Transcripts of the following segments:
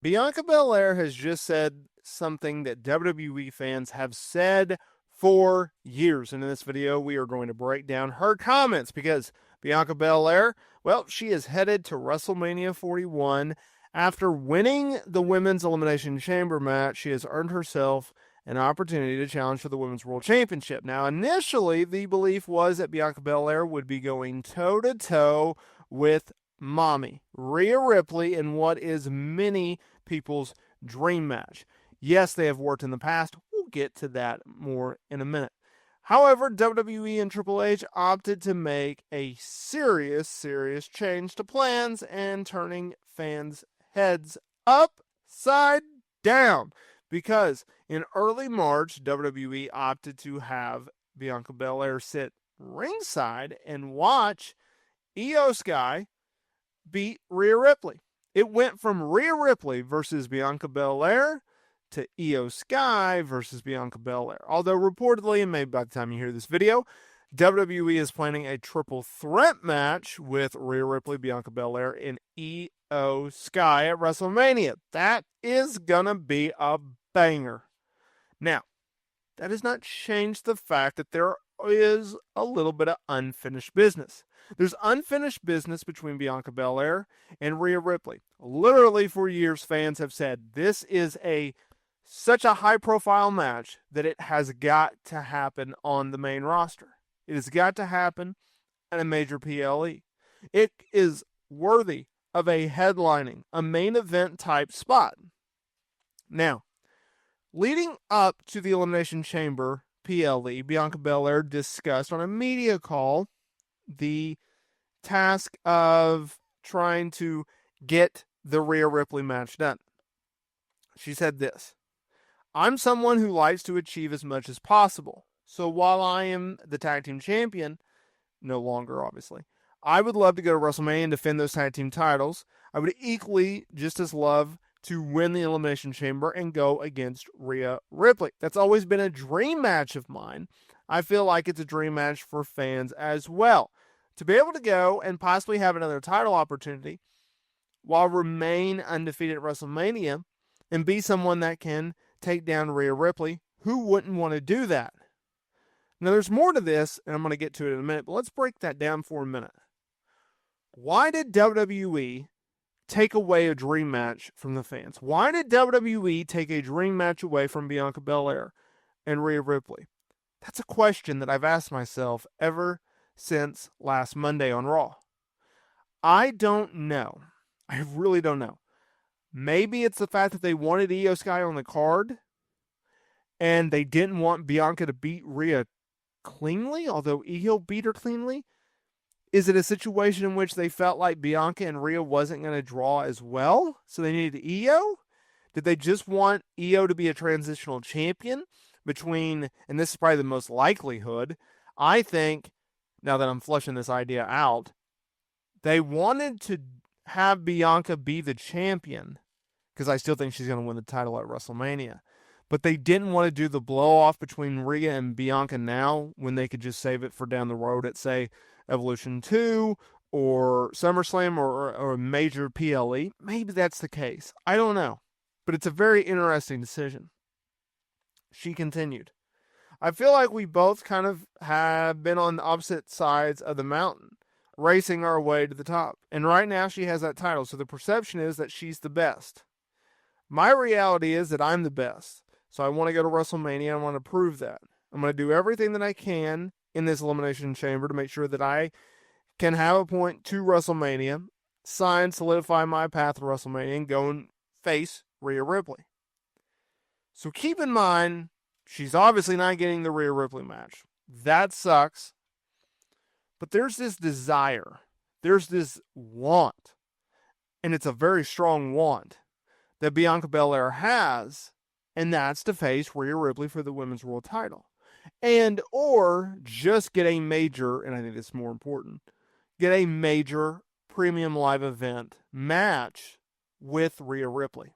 Bianca Belair has just said something that WWE fans have said for years. And in this video, we are going to break down her comments because Bianca Belair, well, she is headed to WrestleMania 41. After winning the Women's Elimination Chamber match, she has earned herself an opportunity to challenge for the Women's World Championship. Now, initially, the belief was that Bianca Belair would be going toe-to-toe with Mommy, Rhea Ripley, in what is many people's dream match. Yes, they have worked in the past. We'll get to that more in a minute. However, WWE and Triple H opted to make a serious change to plans and turning fans' heads upside down. Because in early March, WWE opted to have Bianca Belair sit ringside and watch Io Sky beat Rhea Ripley. It went from Rhea Ripley versus Bianca Belair to Io Sky versus Bianca Belair. Although reportedly, and maybe by the time you hear this video, WWE is planning a triple threat match with Rhea Ripley, Bianca Belair, and Io Sky at WrestleMania. That is gonna be a banger. Now, that does not change the fact that there is a little bit of unfinished business. There's unfinished business between Bianca Belair and Rhea Ripley. Literally for years, fans have said this is such a high-profile match that it has got to happen on the main roster. It has got to happen at a major PLE. It is worthy of a headlining, a main event type spot. Now, leading up to the Elimination Chamber PLE, Bianca Belair discussed on a media call the task of trying to get the Rhea Ripley match done. She said this: I'm someone who likes to achieve as much as possible. So while I am the tag team champion, no longer obviously, I would love to go to WrestleMania and defend those tag team titles. I would equally just as love to win the Elimination Chamber and go against Rhea Ripley. That's always been a dream match of mine. I feel like it's a dream match for fans as well. To be able to go and possibly have another title opportunity while remain undefeated at WrestleMania and be someone that can take down Rhea Ripley, who wouldn't want to do that? Now, there's more to this, and I'm going to get to it in a minute, but let's break that down for a minute. Why did WWE take away a dream match from the fans? Why did WWE take a dream match away from Bianca Belair and Rhea Ripley? That's a question that I've asked myself ever since last Monday on Raw. I don't know. I really don't know. Maybe it's the fact that they wanted Io Sky on the card and they didn't want Bianca to beat Rhea cleanly, although Io beat her cleanly. Is it a situation in which they felt like Bianca and Rhea wasn't going to draw as well, so they needed Io? Did they just want Io to be a transitional champion between, and this is probably the most likelihood, I think, now that I'm fleshing this idea out, they wanted to have Bianca be the champion, because I still think she's going to win the title at WrestleMania. But they didn't want to do the blow-off between Rhea and Bianca now when they could just save it for down the road at, say, Evolution 2 or SummerSlam or a major PLE. Maybe that's the case. I don't know. But it's a very interesting decision. She continued, I feel like we both kind of have been on the opposite sides of the mountain, racing our way to the top. And right now she has that title, so the perception is that she's the best. My reality is that I'm the best. So I want to go to WrestleMania. I want to prove that. I'm going to do everything that I can in this Elimination Chamber to make sure that I can have a point to WrestleMania, solidify my path to WrestleMania, and go and face Rhea Ripley. So keep in mind, she's obviously not getting the Rhea Ripley match. That sucks. But there's this desire. There's this want. And it's a very strong want that Bianca Belair has, and that's to face Rhea Ripley for the Women's World title. And or just get a major, and I think it's more important, get a major premium live event match with Rhea Ripley.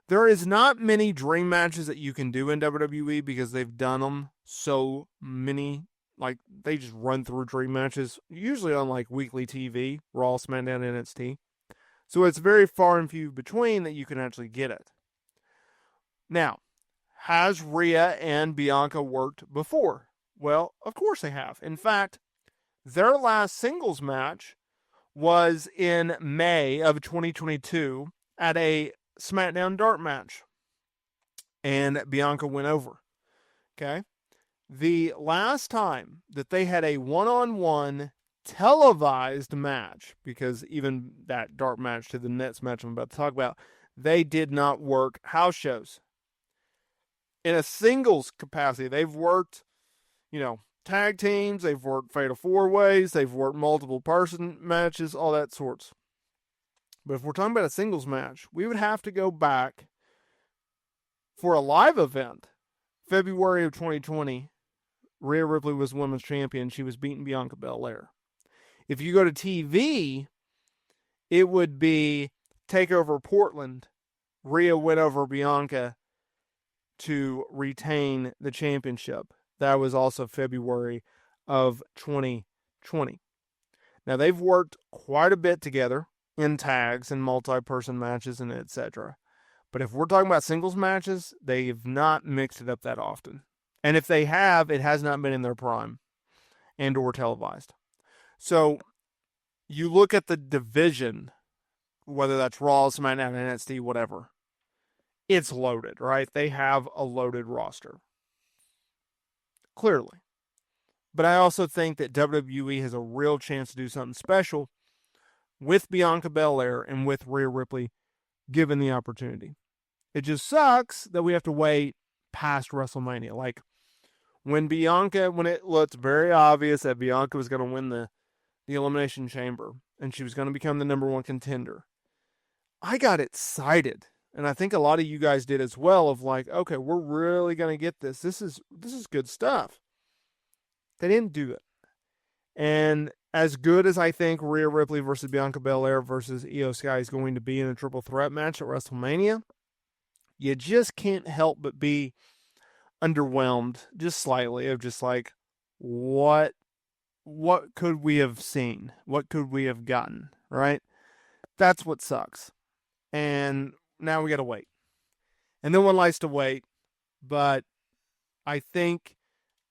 There is not many dream matches that you can do in WWE because they've done them so many. Like, they just run through dream matches, usually on like weekly TV, Raw, SmackDown, NXT. So it's very far and few between that you can actually get it. Now, has Rhea and Bianca worked before? Well, of course they have. In fact, their last singles match was in May of 2022 at a SmackDown Dart match. And Bianca went over. Okay? The last time that they had a one-on-one televised match, because even that Dart match to the Nets match I'm about to talk about, they did not work house shows. In a singles capacity, they've worked, tag teams, they've worked fatal four-ways, they've worked multiple person matches, all that sorts. But if we're talking about a singles match, we would have to go back for a live event. February of 2020, Rhea Ripley was women's champion. She was beating Bianca Belair. If you go to TV, it would be TakeOver Portland. Rhea went over Bianca to retain the championship. That was also February of 2020. Now, they've worked quite a bit together in tags and multi-person matches and etc. But if we're talking about singles matches, they've not mixed it up that often. And if they have, it has not been in their prime and or televised. So you look at the division, whether that's Raw, SmackDown, NXT, whatever, it's loaded, right? They have a loaded roster. Clearly. But I also think that WWE has a real chance to do something special with Bianca Belair and with Rhea Ripley given the opportunity. It just sucks that we have to wait past WrestleMania. Like when it looked very obvious that Bianca was going to win the Elimination Chamber and she was going to become the number one contender, I got excited. And I think a lot of you guys did as well, of like, okay, we're really going to get this. This is good stuff. They didn't do it. And as good as I think Rhea Ripley versus Bianca Belair versus Io Sky is going to be in a triple threat match at WrestleMania, you just can't help but be underwhelmed just slightly of just like, what could we have seen? What could we have gotten, right? That's what sucks. And now we got to wait. And no one likes to wait, but I think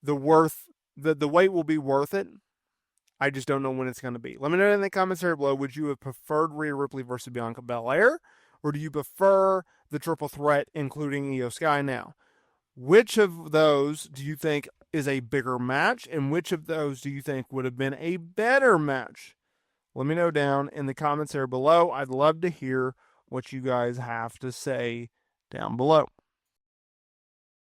the wait will be worth it. I just don't know when it's going to be. Let me know in the comments here below, would you have preferred Rhea Ripley versus Bianca Belair? Or do you prefer the triple threat, including Io Sky now? Which of those do you think is a bigger match? And which of those do you think would have been a better match? Let me know down in the comments there below. I'd love to hear what you guys have to say down below.